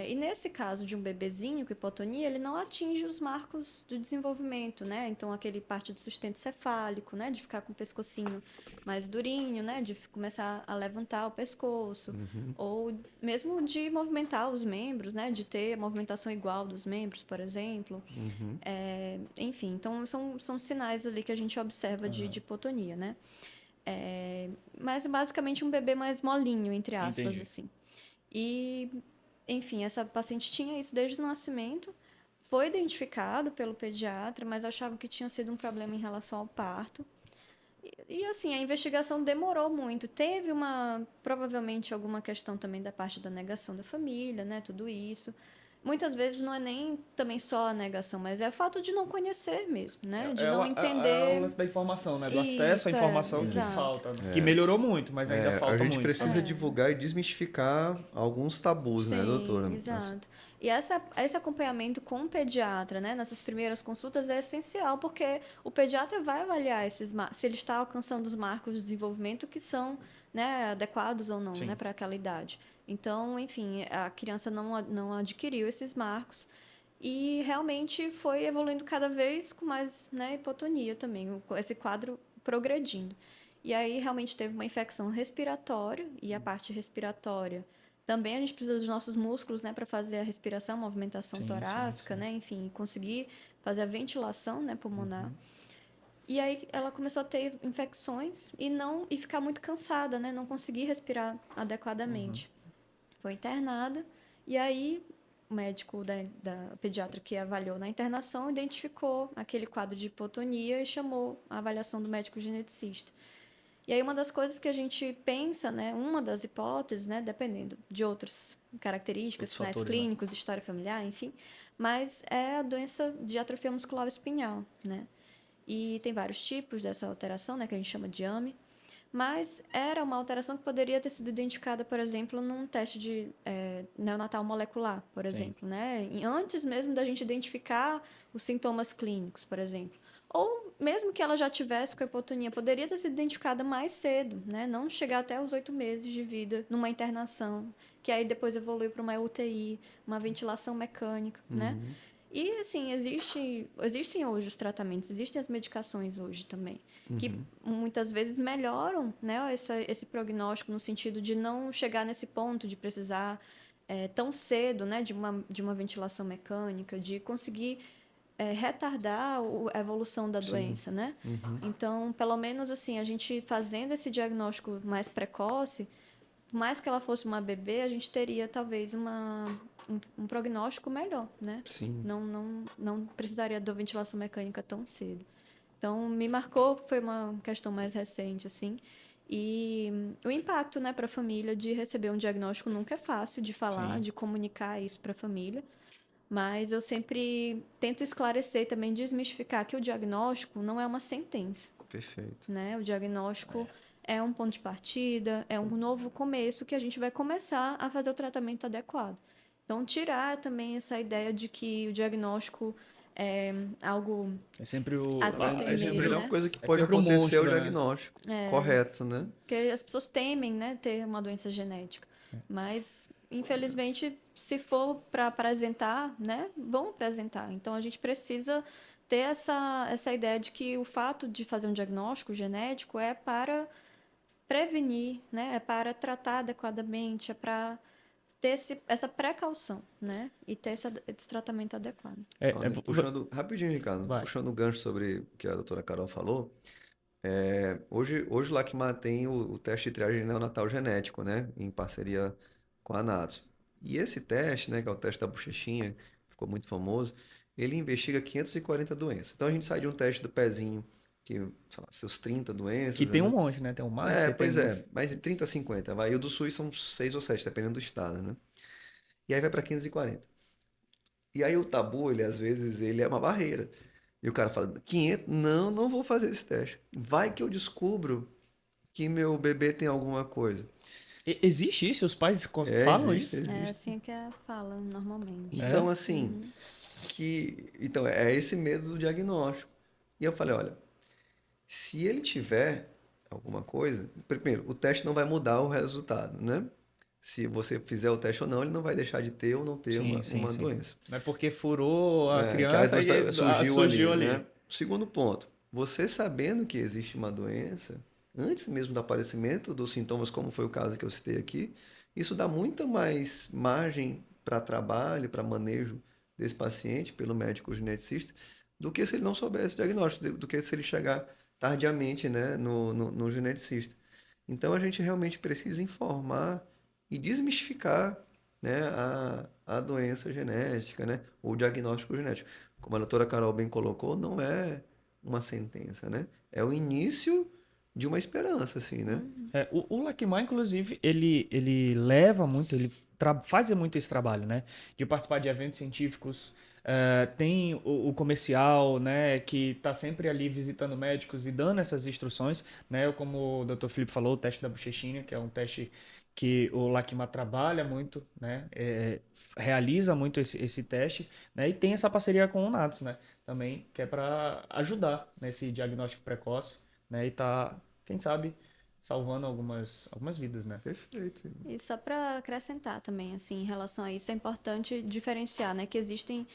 E nesse caso de um bebezinho com hipotonia, ele não atinge os marcos do desenvolvimento, né? Então, aquele parte do sustento cefálico, né? De ficar com o pescocinho mais durinho, né? De começar a levantar o pescoço. Ou mesmo de movimentar os membros, né? De ter a movimentação igual dos membros, por exemplo. Enfim, então são sinais ali que a gente observa de hipotonia, né? Mas basicamente um bebê mais molinho, entre aspas,
Entendi.
assim. E, enfim, essa paciente tinha isso desde o nascimento, foi identificado pelo pediatra, mas achava que tinha sido um problema em relação ao parto. Assim, a investigação demorou muito. Teve provavelmente alguma questão também da parte da negação da família, né? Tudo isso. Muitas vezes não é nem também só a negação, mas é o fato de não conhecer mesmo, né? De não
É o
entender.
lance da informação, né? Do acesso à
Isso,
informação que
exato.
falta. Que melhorou muito, mas ainda
A
falta
gente
muito.
precisa divulgar e desmistificar alguns tabus, né, doutora?
Sim, exato. E esse acompanhamento com o pediatra, né, nessas primeiras consultas é essencial, porque o pediatra vai avaliar se ele está alcançando os marcos de desenvolvimento que são, né, adequados ou não,
Sim.
né, para aquela idade. Então, enfim, a criança não adquiriu esses marcos e realmente foi evoluindo cada vez com mais, né, hipotonia também, esse quadro progredindo. E aí realmente teve uma infecção respiratória, e a parte respiratória também a gente precisa dos nossos músculos, né, para fazer a respiração, a movimentação torácica, né, enfim, conseguir fazer a ventilação, né, pulmonar. E aí ela começou a ter infecções e ficar muito cansada, né, não conseguir respirar adequadamente. Foi internada e aí o médico da pediatra que avaliou na internação identificou aquele quadro de hipotonia e chamou a avaliação do médico geneticista. E aí uma das coisas que a gente pensa, né, uma das hipóteses, né, dependendo de outras características,
Outros
sinais
fatores, né?
clínicos, história familiar, enfim, mas é a doença de atrofia muscular espinhal, né? E tem vários tipos dessa alteração, né, que a gente chama de AME, mas era uma alteração que poderia ter sido identificada, por exemplo, num teste de neonatal molecular, por exemplo, né? E antes mesmo da gente identificar os sintomas clínicos, por exemplo. Ou mesmo que ela já tivesse com a hipotonia, poderia ter sido identificada mais cedo, né? Não chegar até os 8 meses de vida numa internação, que aí depois evolui para uma UTI, uma ventilação mecânica, né? E, assim, existem hoje os tratamentos, existem as medicações hoje também, que muitas vezes melhoram, né, esse prognóstico no sentido de não chegar nesse ponto de precisar tão cedo, né, de uma ventilação mecânica, de conseguir retardar a evolução da doença, né? Então, pelo menos, assim, a gente fazendo esse diagnóstico mais precoce, por mais que ela fosse uma bebê, a gente teria talvez um prognóstico melhor, né?
Sim.
Não precisaria da ventilação mecânica tão cedo. Então, me marcou, foi uma questão mais recente, assim. E o impacto, né, para a família de receber um diagnóstico nunca é fácil de falar, de comunicar isso para a família. Mas eu sempre tento esclarecer e também desmistificar que o diagnóstico não é uma sentença,
Perfeito.
né? O diagnóstico é um ponto de partida, é um novo começo que a gente vai começar a fazer o tratamento adequado. Então, tirar também essa ideia de que o diagnóstico é algo
É sempre
a se
A
temer,
melhor
né?
coisa que pode
sempre um
acontecer é o
monstro, né?
diagnóstico correto, né?
Porque as pessoas temem, né, ter uma doença genética. Mas, infelizmente, se for para apresentar, né, vão apresentar. Então, a gente precisa ter essa ideia de que o fato de fazer um diagnóstico genético é para prevenir, né, é para tratar adequadamente, é para ter essa precaução, né, e ter esse tratamento adequado.
Puxando, rapidinho, Ricardo,
Vai.
puxando o gancho sobre o que a doutora Carol falou, hoje o LACMA tem o teste de triagem neonatal genético, né, em parceria com a Anatos. E esse teste, né, que é o teste da bochechinha, ficou muito famoso, ele investiga 540 doenças. Então a gente sai de um teste do pezinho, que, sei lá, seus 30 doenças.
Que tem
né?
um monte, né? Tem o Master,
Pois
tem
é, mais de 30 a 50. Vai. E o do SUS são 6 ou 7, dependendo do estado, né? E aí vai para 540. E aí o tabu, ele às vezes, ele é uma barreira. E o cara fala, 500? Não, não vou fazer esse teste. Vai que eu descubro que meu bebê tem alguma coisa.
Existe isso? Os pais falam
Existe,
isso?
É
existe.
assim que fala normalmente.
É?
Então, assim, então, é esse medo do diagnóstico. E eu falei, olha, se ele tiver alguma coisa, primeiro, o teste não vai mudar o resultado, né? Se você fizer o teste ou não, ele não vai deixar de ter ou não ter
Sim, sim,
uma
sim.
doença.
Não é porque furou a
Que a
criança
doença
e
surgiu ali,
ali.
né? Segundo ponto, você sabendo que existe uma doença, antes mesmo do aparecimento dos sintomas, como foi o caso que eu citei aqui, isso dá muito mais margem para trabalho, para manejo desse paciente pelo médico geneticista, do que se ele não soubesse o diagnóstico, do que se ele chegar tardiamente, né, no geneticista. Então a gente realmente precisa informar e desmistificar, né, a doença genética, né, ou o diagnóstico genético. Como a doutora Carol bem colocou, não é uma sentença, né? É o início de uma esperança, assim, né?
É, o Lacmar, inclusive, ele leva muito, ele faz muito esse trabalho, né? De participar de eventos científicos. Tem o comercial, né? Que tá sempre ali visitando médicos e dando essas instruções, né? Como o Dr. Felipe falou, o teste da bochechinha, que é um teste que o Lacmar trabalha muito, né? Realiza muito esse teste, né? E tem essa parceria com o NATS, né? Também, que é para ajudar nesse diagnóstico precoce, né? E tá, quem sabe, salvando algumas vidas, né?
Perfeito.
E só para acrescentar também, assim, em relação a isso, é importante diferenciar, né, que existem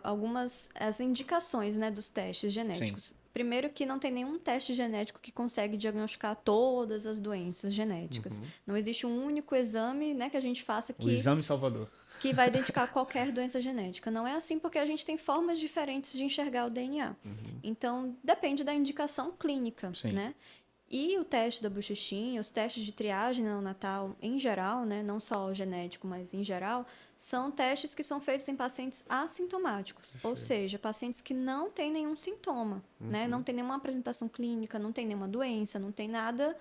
algumas as indicações, né, dos testes
Sim.
genéticos. Primeiro que não tem nenhum teste genético que consegue diagnosticar todas as doenças genéticas. Não existe um único exame, né, que a gente faça
O exame Salvador.
que vai identificar qualquer doença genética. Não é assim porque a gente tem formas diferentes de enxergar o DNA. Então, depende da indicação clínica,
Sim.
né? E o teste da bochechinha, os testes de triagem neonatal em geral, né, não só o genético, mas em geral, são testes que são feitos em pacientes assintomáticos, ou seja, pacientes que não têm nenhum sintoma, né, não tem nenhuma apresentação clínica, não tem nenhuma doença, não tem nada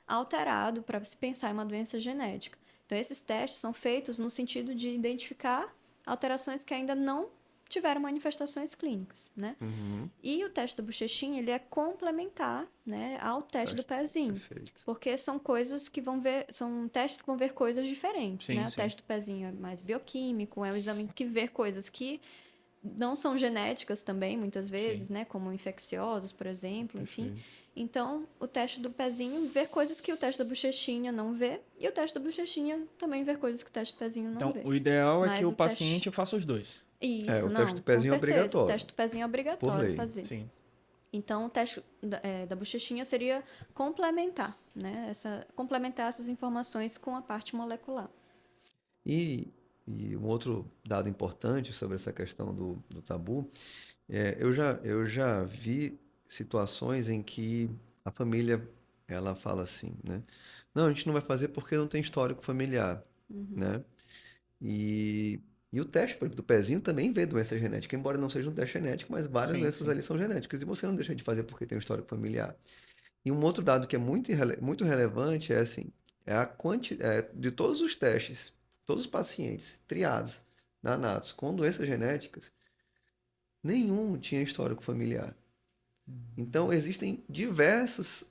alterado para se pensar em uma doença genética. Então, esses testes são feitos no sentido de identificar alterações que ainda não tiveram manifestações clínicas, né? E o teste da bochechinha, ele é complementar, né, ao teste do pezinho.
Perfeito.
Porque são coisas que vão ver, são testes que vão ver coisas diferentes,
Sim,
né? O
sim.
teste do pezinho é mais bioquímico, é um exame que vê coisas que não são genéticas também, muitas vezes,
Sim.
né? Como infecciosos, por exemplo, enfim.
Perfeito.
Então, o teste do pezinho vê coisas que o teste da bochechinha não vê, e o teste da bochechinha também vê coisas que o teste do pezinho não
Então,
vê.
o ideal é
Mas
que o
o
paciente faça os dois.
Isso,
O
não,
teste do
com
pezinho é
certeza.
obrigatório.
O teste do pezinho é
Por
obrigatório
lei.
fazer.
Sim.
Então, o teste da bochechinha seria complementar, né? Complementar essas informações com a parte molecular.
E, e um outro dado importante sobre essa questão do tabu, eu já vi situações em que a família, ela fala assim, né? Não, a gente não vai fazer porque não tem histórico familiar, né? E, e o teste, por exemplo, do pezinho também vê doença genética, embora não seja um teste genético, mas várias
Sim,
doenças
sim.
ali são genéticas, e você não deixa de fazer porque tem um histórico familiar. E um outro dado que é muito relevante é assim, de todos os testes, todos os pacientes triados na Anatos com doenças genéticas, nenhum tinha histórico familiar. Então, existem diversas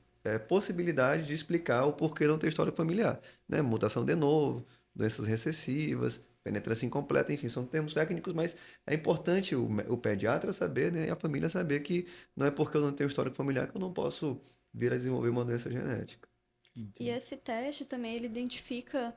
possibilidades de explicar o porquê não ter histórico familiar, né? Mutação de novo, doenças recessivas, penetração incompleta, enfim, são termos técnicos, mas é importante o pediatra saber, né, e a família saber que não é porque eu não tenho histórico familiar que eu não posso vir a desenvolver uma doença genética.
E esse teste também, ele identifica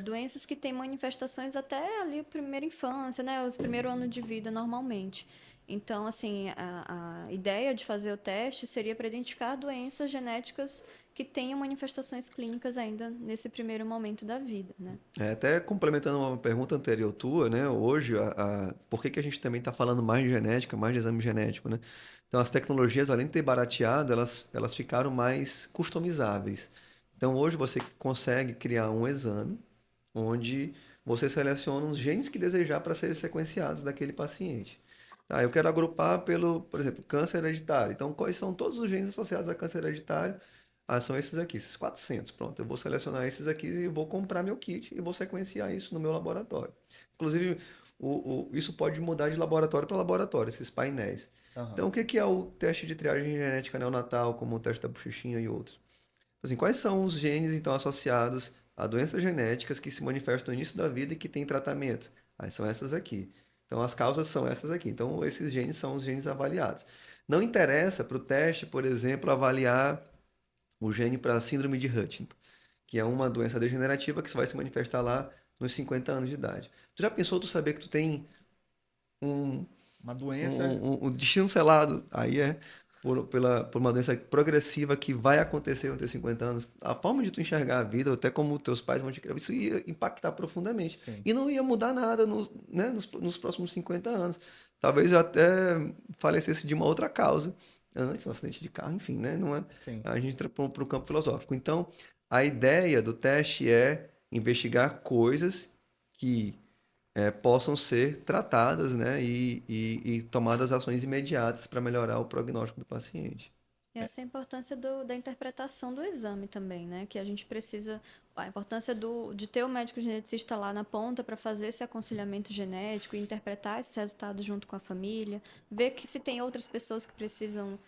doenças que têm manifestações até ali a primeira infância, né? Os primeiros anos de vida, normalmente. Então, assim, a ideia de fazer o teste seria para identificar doenças genéticas que tenham manifestações clínicas ainda nesse primeiro momento da vida, né?
Até complementando uma pergunta anterior tua, né? Hoje, por que que a gente também está falando mais de genética, mais de exame genético, né? Então, as tecnologias, além de ter barateado, elas ficaram mais customizáveis. Então, hoje você consegue criar um exame onde você seleciona os genes que desejar para serem sequenciados daquele paciente. Eu quero agrupar por exemplo, câncer hereditário. Então, quais são todos os genes associados a câncer hereditário? São esses aqui, esses 400. Pronto, eu vou selecionar esses aqui e vou comprar meu kit e vou sequenciar isso no meu laboratório. Inclusive, isso pode mudar de laboratório para laboratório, esses painéis.
Aham.
Então, o que que é o teste de triagem genética neonatal, como o teste da bochechinha e outros? Assim, quais são os genes, então, associados a doenças genéticas que se manifestam no início da vida e que têm tratamento? Aí são essas aqui. Então, as causas são essas aqui. Então, esses genes são os genes avaliados. Não interessa para o teste, por exemplo, avaliar o gene para síndrome de Huntington, que é uma doença degenerativa que só vai se manifestar lá nos 50 anos de idade. Tu já pensou tu saber que tu tem um,
Uma doença.
um destino selado? Aí é por uma doença progressiva que vai acontecer aos teus 50 anos. A forma de tu enxergar a vida, até como teus pais vão te criar, isso ia impactar profundamente.
Sim.
E não ia mudar nada né, nos próximos 50 anos. Talvez eu até falecesse de uma outra causa, antes, um acidente de carro, enfim, né? Não é,
Sim.
a gente entra para o campo filosófico. Então, a ideia do teste é investigar coisas que possam ser tratadas, né, e tomadas ações imediatas para melhorar o prognóstico do paciente.
E essa é a importância da interpretação do exame também, né? Que a gente precisa. A importância de ter o médico geneticista lá na ponta para fazer esse aconselhamento genético e interpretar esses resultados junto com a família, ver que se tem outras pessoas que precisam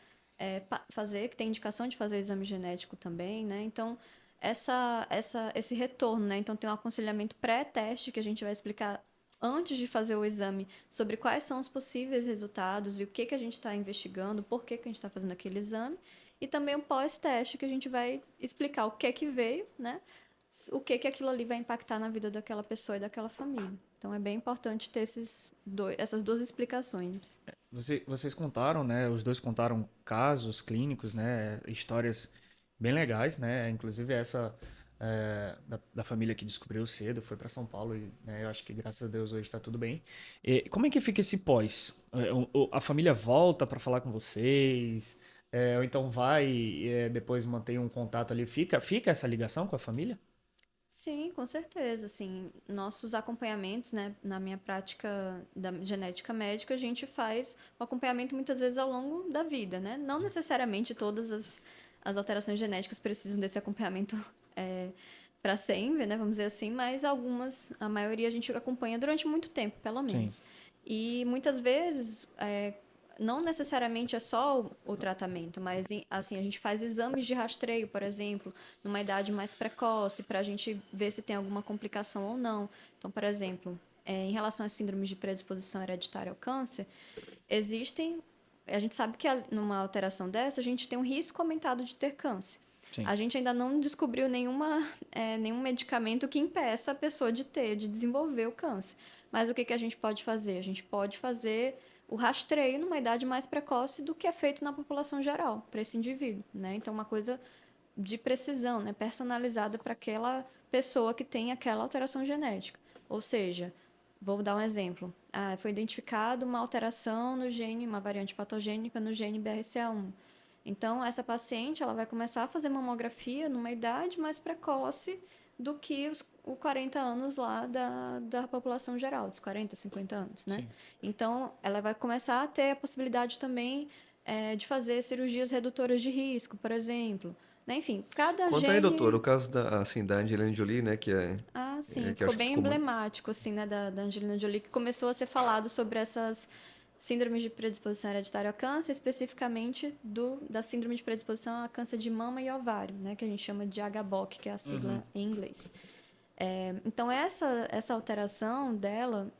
fazer, que tem indicação de fazer exame genético também, né? Então, esse retorno, né? Então, tem um aconselhamento pré-teste que a gente vai explicar antes de fazer o exame sobre quais são os possíveis resultados e o que a gente está investigando, por que a gente está fazendo aquele exame. E também um pós-teste que a gente vai explicar o que é que veio, né? O que aquilo ali vai impactar na vida daquela pessoa e daquela família. Então é bem importante ter essas duas explicações.
Vocês contaram, né? Os dois contaram casos clínicos, né? Histórias bem legais, né? Inclusive essa da família que descobriu cedo, foi para São Paulo e, né, eu acho que graças a Deus hoje está tudo bem. E como é que fica esse pós? A família volta para falar com vocês? Ou então vai depois mantém um contato ali? Fica essa ligação com a família?
Sim, com certeza. Assim, nossos acompanhamentos, né, na minha prática da genética médica, a gente faz o acompanhamento muitas vezes ao longo da vida, né? Não necessariamente todas as alterações genéticas precisam desse acompanhamento para sempre, né? Vamos dizer assim, mas algumas, a maioria a gente acompanha durante muito tempo, pelo
Sim.
menos. E muitas vezes não necessariamente é só o tratamento, mas assim, a gente faz exames de rastreio, por exemplo, numa idade mais precoce, para a gente ver se tem alguma complicação ou não. Então, por exemplo, em relação às síndromes de predisposição hereditária ao câncer, existem. A gente sabe que numa alteração dessa, a gente tem um risco aumentado de ter câncer.
Sim.
A gente ainda não descobriu nenhum medicamento que impeça a pessoa de desenvolver o câncer. Mas o que a gente pode fazer? A gente pode fazer o rastreio numa idade mais precoce do que é feito na população geral, para esse indivíduo, né? Então, uma coisa de precisão, né? Personalizada para aquela pessoa que tem aquela alteração genética. Ou seja, vou dar um exemplo. Foi identificada uma alteração no gene, uma variante patogênica no gene BRCA1. Então, essa paciente ela vai começar a fazer mamografia numa idade mais precoce do que os 40 anos lá da população geral, dos 40, 50 anos, né?
Sim.
Então, ela vai começar a ter a possibilidade também de fazer cirurgias redutoras de risco, por exemplo. Né? Enfim, cada
Conta
gene...
aí, doutor, o caso da Angelina Jolie, né,
sim,
que
ficou
acho que
bem
ficou muito...
emblemático, assim, né, da Angelina Jolie, que começou a ser falado sobre essas síndromes de predisposição hereditária ao câncer, especificamente da síndrome de predisposição a câncer de mama e ovário, né, que a gente chama de HBOC, que é a sigla em inglês. Então, essa alteração dela,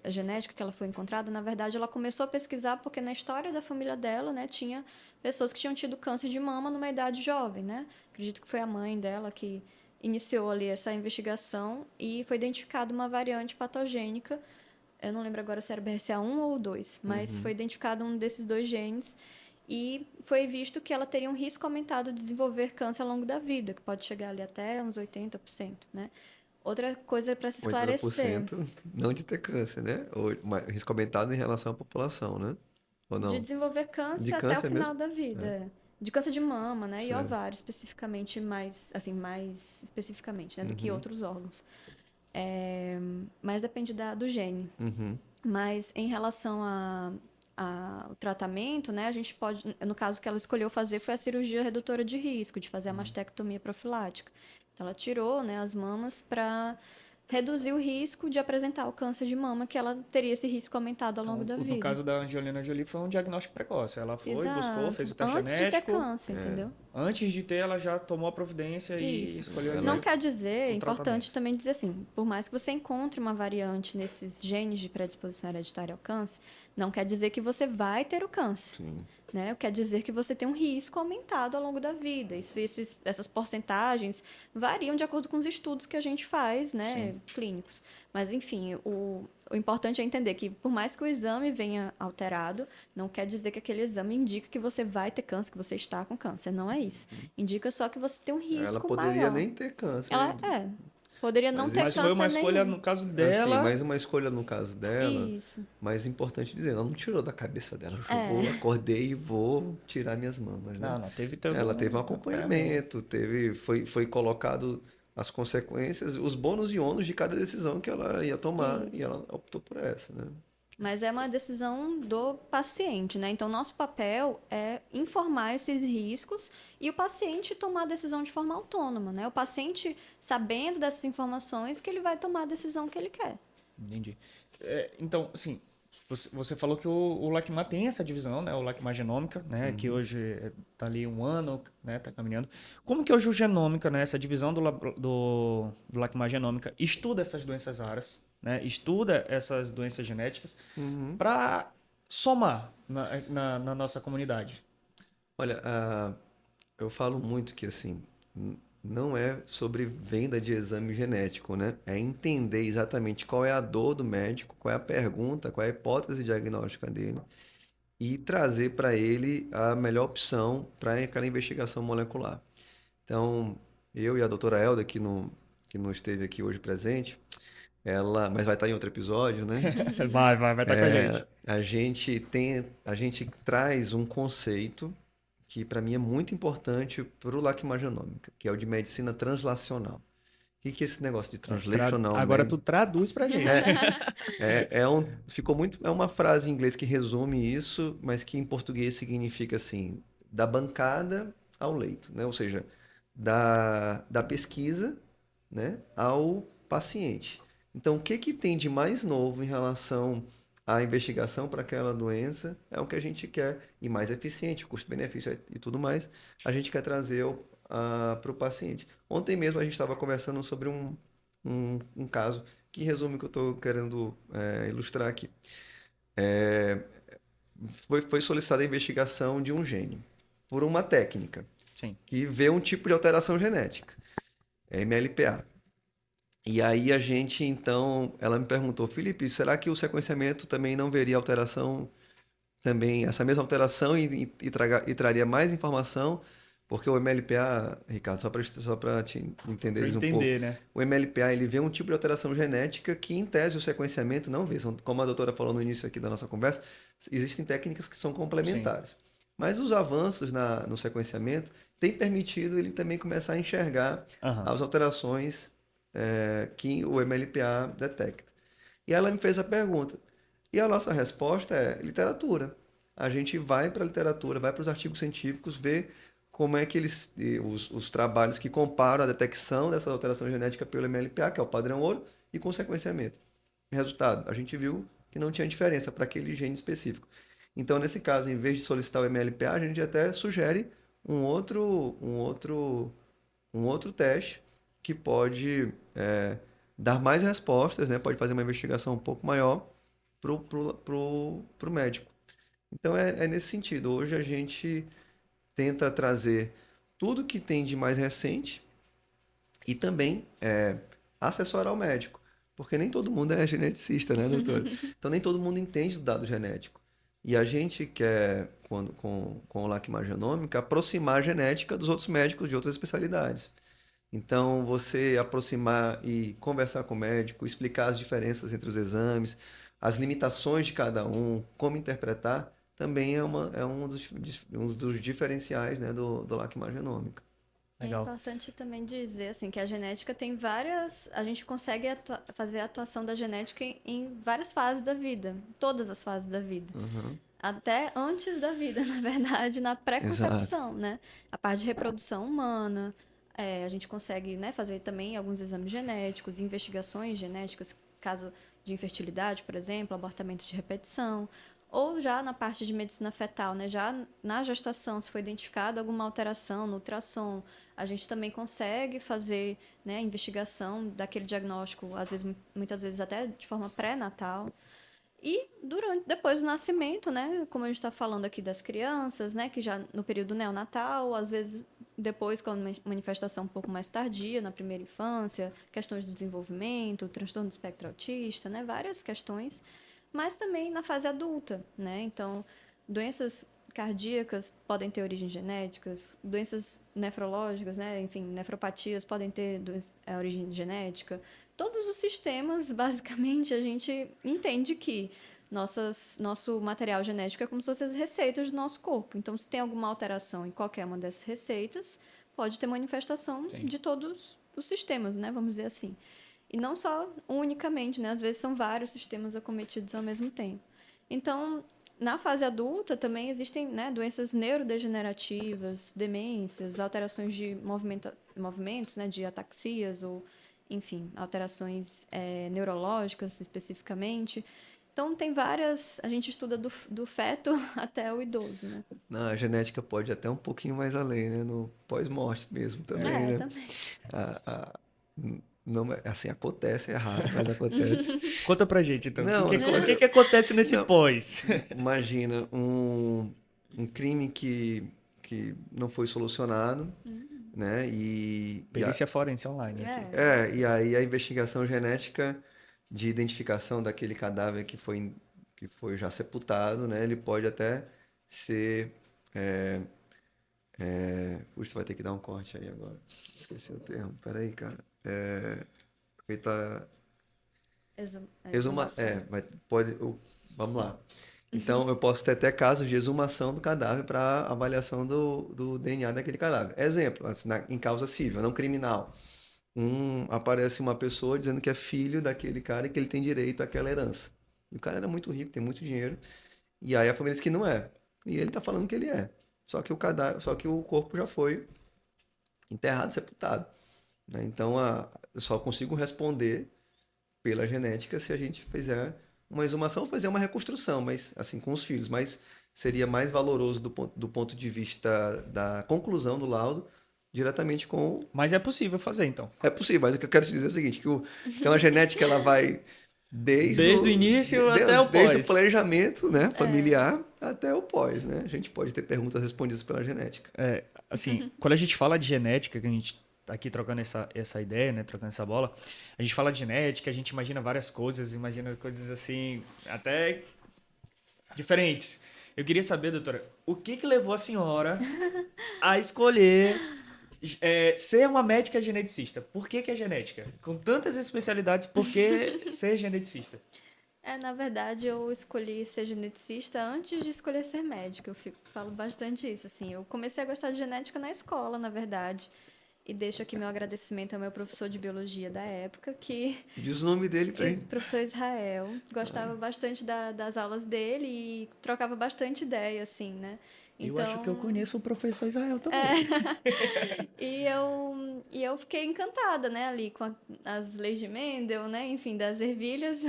a genética que ela foi encontrada, na verdade, ela começou a pesquisar porque na história da família dela, né, tinha pessoas que tinham tido câncer de mama numa idade jovem, né? Acredito que foi a mãe dela que iniciou ali essa investigação e foi identificada uma variante patogênica. Eu não lembro agora se era BRCA1 ou 2, mas foi identificado um desses dois genes e foi visto que ela teria um risco aumentado de desenvolver câncer ao longo da vida, que pode chegar ali até uns 80%, né? Outra coisa para se esclarecer.
80% não de ter câncer, né? Ou risco aumentado em relação à população, né? Ou
De
não?
desenvolver câncer
De
até o
câncer
final
mesmo?
da vida. De câncer de mama, né? E
Certo.
ovário, especificamente, mais especificamente, né? Do que outros órgãos. Mas depende do gene.
Uhum.
Mas em relação o tratamento, né, a gente pode, no caso que ela escolheu fazer foi a cirurgia redutora de risco, de fazer a mastectomia profilática. Então, ela tirou, né, as mamas para reduzir o risco de apresentar o câncer de mama, que ela teria esse risco aumentado ao longo da
No
vida.
caso da Angelina Jolie, foi um diagnóstico precoce. Ela foi, buscou, fez o teste
Antes de ter
genético.
câncer, entendeu?
Antes de ter, ela já tomou a providência e
Isso.
escolheu ali
Não quer dizer, é
o
importante
tratamento.
também dizer assim, por mais que você encontre uma variante nesses genes de predisposição hereditária ao câncer, não quer dizer que você vai ter o câncer.
Sim.
Né? Quer dizer que você tem um risco aumentado ao longo da vida. Essas porcentagens variam de acordo com os estudos que a gente faz, né, clínicos. Mas, enfim, o importante é entender que, por mais que o exame venha alterado, não quer dizer que aquele exame indica que você vai ter câncer, que você está com câncer. Não é isso. Indica só que você tem um risco
Ela poderia
maior.
nem ter câncer.
Poderia não ter
Mas
câncer
foi uma escolha,
nenhum.
no caso dela.
Mais uma escolha no caso dela.
Isso.
Mas importante dizer, ela não tirou da cabeça dela. Eu acordei e vou tirar minhas mamas, né?
Não, teve todo
Ela teve um acompanhamento, foi colocado as consequências, os bônus e ônus de cada decisão que ela ia tomar e
Isso.
ela optou por essa, né?
Mas é uma decisão do paciente, né? Então, nosso papel é informar esses riscos e o paciente tomar a decisão de forma autônoma, né? O paciente, sabendo dessas informações, que ele vai tomar a decisão que ele quer.
Entendi. Então, assim, você falou que o LACMA tem essa divisão, né? O LACMA Genômica, né? Que hoje está ali 1 ano, né? Está caminhando. Como que hoje o Genômica, né? Essa divisão do LACMA Genômica estuda essas doenças raras, né? Estuda essas doenças genéticas para somar na nossa comunidade?
Olha, eu falo muito que assim, não é sobre venda de exame genético, né? É entender exatamente qual é a dor do médico, qual é a pergunta, qual é a hipótese diagnóstica dele e trazer para ele a melhor opção para aquela investigação molecular. Então, eu e a doutora Elda, que não esteve aqui hoje presente, mas vai estar em outro episódio, né?
Vai estar com a gente.
A gente traz um conceito que para mim é muito importante para o LACMA Genômica, que é o de medicina translacional. O que é esse negócio de translational?
Agora tu traduz pra gente.
É uma frase em inglês que resume isso, mas que em português significa assim, da bancada ao leito, né? Ou seja, da pesquisa, né, ao paciente. Então, o que tem de mais novo em relação à investigação para aquela doença é o que a gente quer, e mais eficiente, custo-benefício e tudo mais, a gente quer trazer para o paciente. Ontem mesmo a gente estava conversando sobre um caso que resume o que eu estou querendo ilustrar aqui. Foi solicitada a investigação de um gene por uma técnica que vê um tipo de alteração genética, MLPA. E aí ela me perguntou, Felipe, será que o sequenciamento também não veria alteração, também essa mesma alteração e traria mais informação? Porque o MLPA, Ricardo, só para te entender um pouco,
né?
o MLPA ele vê um tipo de alteração genética que, em tese, o sequenciamento não vê. Como a doutora falou no início aqui da nossa conversa, existem técnicas que são complementares. Sim. Mas os avanços no sequenciamento têm permitido ele também começar a enxergar as alterações que o MLPA detecta. E ela me fez a pergunta. E a nossa resposta é literatura. A gente vai para a literatura, vai para os artigos científicos, ver como é que os trabalhos que comparam a detecção dessa alteração genética pelo MLPA, que é o padrão ouro, e com sequenciamento. Resultado, a gente viu que não tinha diferença para aquele gene específico. Então, nesse caso, em vez de solicitar o MLPA, a gente até sugere um outro teste que pode dar mais respostas, né? Pode fazer uma investigação um pouco maior pro médico. Então, é nesse sentido. Hoje a gente tenta trazer tudo que tem de mais recente e também assessorar o médico. Porque nem todo mundo é geneticista, né, doutor? Então, nem todo mundo entende do dado genético. E a gente quer, com o LACMA Genômica, aproximar a genética dos outros médicos de outras especialidades. Então, você aproximar e conversar com o médico, explicar as diferenças entre os exames, as limitações de cada um, como interpretar, também é um dos diferenciais, né, do LACMA Genômica.
Legal.
É importante também dizer assim, que a genética tem várias... A gente consegue fazer a atuação da genética em várias fases da vida, todas as fases da vida. até antes da vida, na verdade, na pré-concepção, né? A parte de reprodução humana, a gente consegue, né, fazer também alguns exames genéticos, investigações genéticas, caso de infertilidade, por exemplo, abortamento de repetição, ou já na parte de medicina fetal, né? Já na gestação, se foi identificada alguma alteração no ultrassom, a gente também consegue fazer, né, a investigação daquele diagnóstico, às vezes, muitas vezes até de forma pré-natal. E depois do nascimento, né, como a gente está falando aqui das crianças, né, que já no período neonatal, às vezes depois com a manifestação um pouco mais tardia, na primeira infância, questões de desenvolvimento, transtorno do espectro autista, né, várias questões, mas também na fase adulta, né, então doenças cardíacas podem ter origem genéticas, doenças nefrológicas, né, enfim, nefropatias podem ter origem genética. Todos os sistemas, basicamente, a gente entende que nosso material genético é como se fossem as receitas do nosso corpo. Então, se tem alguma alteração em qualquer uma dessas receitas, pode ter manifestação
Sim.
de todos os sistemas, né? Vamos dizer assim. E não só unicamente, né? Às vezes são vários sistemas acometidos ao mesmo tempo. Então, na fase adulta também existem, né, doenças neurodegenerativas, demências, alterações de movimentos, né, de ataxias ou, enfim, alterações neurológicas especificamente. Então, tem várias... A gente estuda do feto até o idoso, né?
A genética pode ir até um pouquinho mais além, né? No pós-morte mesmo também, né?
Também.
A, a- não, assim, acontece, é raro, mas acontece.
Conta pra gente, então.
Não,
O que acontece nesse
não,
pós?
imagina um crime que não foi solucionado, né?
Perícia forense online aqui.
E aí a investigação genética de identificação daquele cadáver que foi já sepultado, né? Ele pode até ser... Puxa, você vai ter que dar um corte aí agora. Esqueci o termo. Peraí, cara. Feita...
Exumação.
Vamos lá. Então, eu posso ter até casos de exumação do cadáver para avaliação do DNA daquele cadáver. Exemplo, assim, em causa civil, não criminal. Aparece uma pessoa dizendo que é filho daquele cara e que ele tem direito àquela herança. E o cara era muito rico, tem muito dinheiro. E aí a família diz que não é. E ele tá falando que ele é. Só que o corpo já foi enterrado, sepultado, né? Então, eu só consigo responder pela genética se a gente fizer uma exumação ou fazer uma reconstrução, mas assim, com os filhos. Mas seria mais valoroso do ponto de vista da conclusão do laudo, diretamente com...
Mas é possível fazer, então.
É possível, mas o que eu quero te dizer é o seguinte, então a genética ela vai
Desde o início até o
desde o
pós.
planejamento, né, familiar até o pós, né? A gente pode ter perguntas respondidas pela genética.
Assim, quando a gente fala de genética, que a gente tá aqui trocando essa ideia, né, trocando essa bola, a gente fala de genética, a gente imagina várias coisas, imagina coisas assim, até diferentes. Eu queria saber, doutora, o que levou a senhora a escolher ser uma médica geneticista? Por que é genética? Com tantas especialidades, por que ser geneticista?
Na verdade, eu escolhi ser geneticista antes de escolher ser médica. Falo bastante isso, assim. Eu comecei a gostar de genética na escola, na verdade. E deixo aqui meu agradecimento ao meu professor de biologia da época,
Diz o nome dele pra gente.
professor Israel. Gostava bastante das aulas dele e trocava bastante ideia, assim, né?
Eu acho que eu conheço o professor Israel também.
E eu fiquei encantada, né, ali com as leis de Mendel, né, enfim, das ervilhas,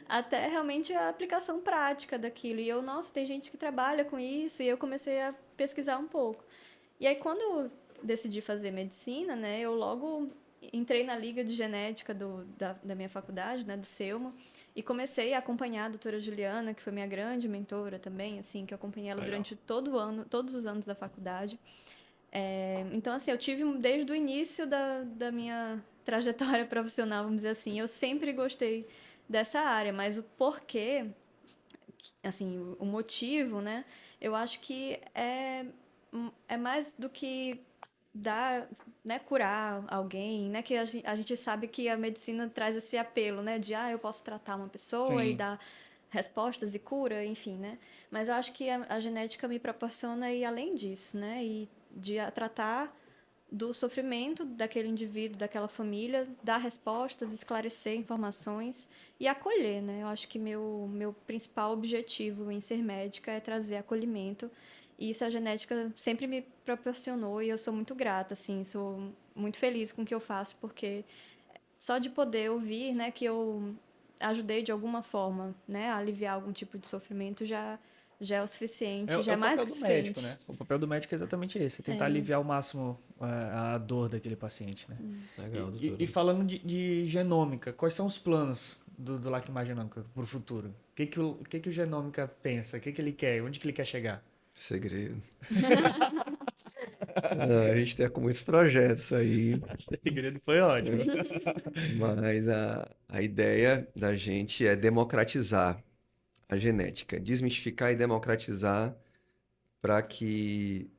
até realmente a aplicação prática daquilo. E eu, nossa, tem gente que trabalha com isso, e eu comecei a pesquisar um pouco. E aí, quando eu decidi fazer medicina, né, eu logo entrei na liga de genética da minha faculdade, né, do Selma, e comecei a acompanhar a doutora Juliana, que foi minha grande mentora também, assim, que eu acompanhei ela durante todos os anos da faculdade. Então, assim, eu tive desde o início da minha trajetória profissional, vamos dizer assim, eu sempre gostei dessa área, mas o porquê, assim, o motivo, né, eu acho que é mais do que dar, né, curar alguém, né, que a gente sabe que a medicina traz esse apelo, né, de eu posso tratar uma pessoa e
Sim.
dar respostas e cura, enfim, né, mas eu acho que a genética me proporciona ir além disso, né, e de tratar do sofrimento daquele indivíduo, daquela família, dar respostas, esclarecer informações e acolher, né? Eu acho que meu principal objetivo em ser médica é trazer acolhimento. E isso a genética sempre me proporcionou e eu sou muito grata, assim, sou muito feliz com o que eu faço, porque só de poder ouvir, né, que eu ajudei de alguma forma, né, a aliviar algum tipo de sofrimento já é o suficiente, já é
o
mais
papel
que
do
suficiente.
médico, né? O papel do médico é exatamente esse, tentar aliviar ao máximo a dor daquele paciente, né?
Legal,
E
doutora.
falando de genômica, quais são os planos do Lacmar Genômica para o futuro? O que o Genômica pensa? O que ele quer? Onde que ele quer chegar?
Segredo. A gente tem com muitos projetos aí,
O segredo foi ótimo.
mas a ideia da gente é democratizar a genética, desmistificar e democratizar para que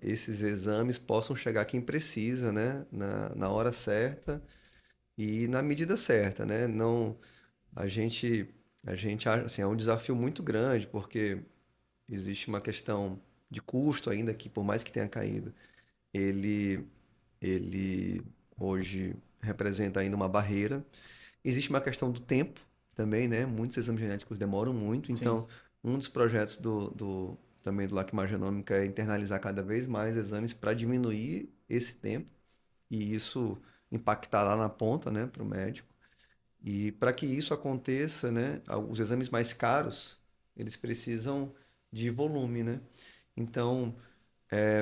esses exames possam chegar a quem precisa, né? Na hora certa e na medida certa, né? Não, a gente, a gente acha, assim, é um desafio muito grande, porque existe uma questão de custo ainda que, por mais que tenha caído, ele, ele hoje representa ainda uma barreira. Existe uma questão do tempo também, né? Muitos exames genéticos demoram muito,
Sim.
então um dos projetos também do Lacmar Genômica é internalizar cada vez mais exames para diminuir esse tempo e isso impactar lá na ponta, né, para o médico. E para que isso aconteça, né, os exames mais caros, eles precisam de volume, né? Então,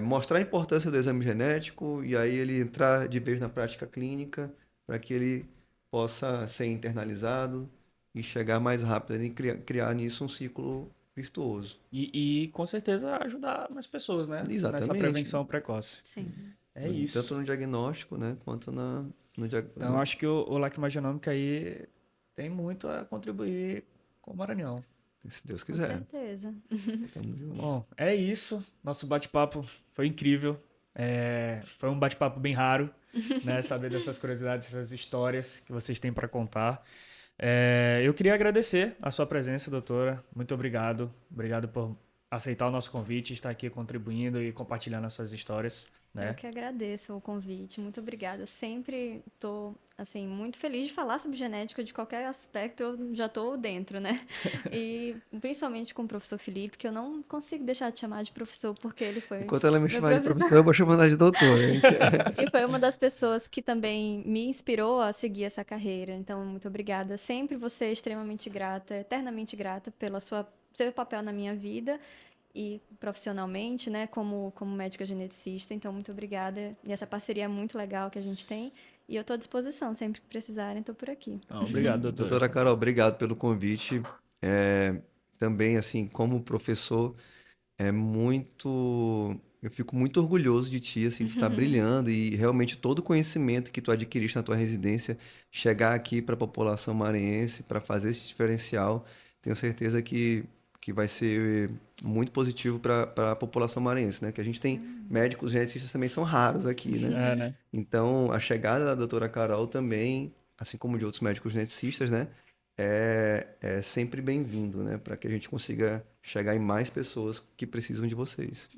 mostrar a importância do exame genético e aí ele entrar de vez na prática clínica para que ele possa ser internalizado e chegar mais rápido e criar nisso um ciclo virtuoso.
E com certeza ajudar mais pessoas, né? Nessa
Exatamente.
prevenção precoce.
Sim.
É
Tanto
isso.
no diagnóstico, né, quanto no
Então, eu acho que o Lacmar Genômica aí tem muito a contribuir com o Maranhão.
se Deus
Com
quiser.
certeza.
Tamo junto.
Bom, é isso. Nosso bate-papo foi incrível. Foi um bate-papo bem raro, né? Saber dessas curiosidades, essas histórias que vocês têm para contar. Eu queria agradecer a sua presença, doutora. Muito obrigado. Obrigado por aceitar o nosso convite, estar aqui contribuindo e compartilhando as suas histórias, né?
Eu que agradeço o convite, muito obrigada. Eu sempre estou assim, muito feliz de falar sobre genética, de qualquer aspecto, eu já estou dentro, né? E principalmente com o professor Felipe, que eu não consigo deixar de chamar de professor, porque ele foi
Enquanto ela me
meu
chamar de
professor.
professor, eu vou chamar ela de doutora. Gente.
E foi uma das pessoas que também me inspirou a seguir essa carreira. Então, muito obrigada. Sempre você extremamente grata, eternamente grata pela seu papel na minha vida e profissionalmente, né, como médica geneticista. Então, muito obrigada. E essa parceria é muito legal que a gente tem. E eu estou à disposição, sempre que precisarem, estou por aqui.
Obrigado, doutora.
Doutora Carol, obrigado pelo convite. Também, assim, como professor, eu fico muito orgulhoso de ti, assim, de estar brilhando e realmente todo o conhecimento que tu adquiriste na tua residência chegar aqui para a população maranhense, para fazer esse diferencial, tenho certeza que vai ser muito positivo para a população maranhense, né? Que a gente tem médicos geneticistas também são raros aqui, né?
né?
Então, a chegada da doutora Carol também, assim como de outros médicos geneticistas, né? É sempre bem-vindo, né? Para que a gente consiga chegar em mais pessoas que precisam de vocês.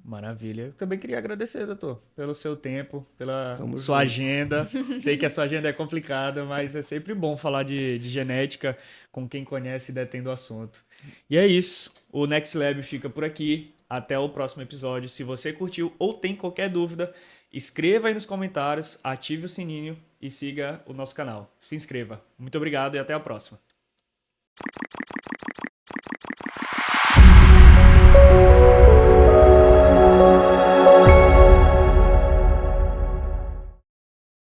Maravilha. Eu também queria agradecer, doutor, pelo seu tempo, pela
Tamo
sua
junto.
agenda. Sei que a sua agenda é complicada, mas é sempre bom falar de genética com quem conhece e detém do assunto. E é isso. O Next Lab fica por aqui. Até o próximo episódio. Se você curtiu ou tem qualquer dúvida, escreva aí nos comentários, ative o sininho e siga o nosso canal. Se inscreva. Muito obrigado e até a próxima.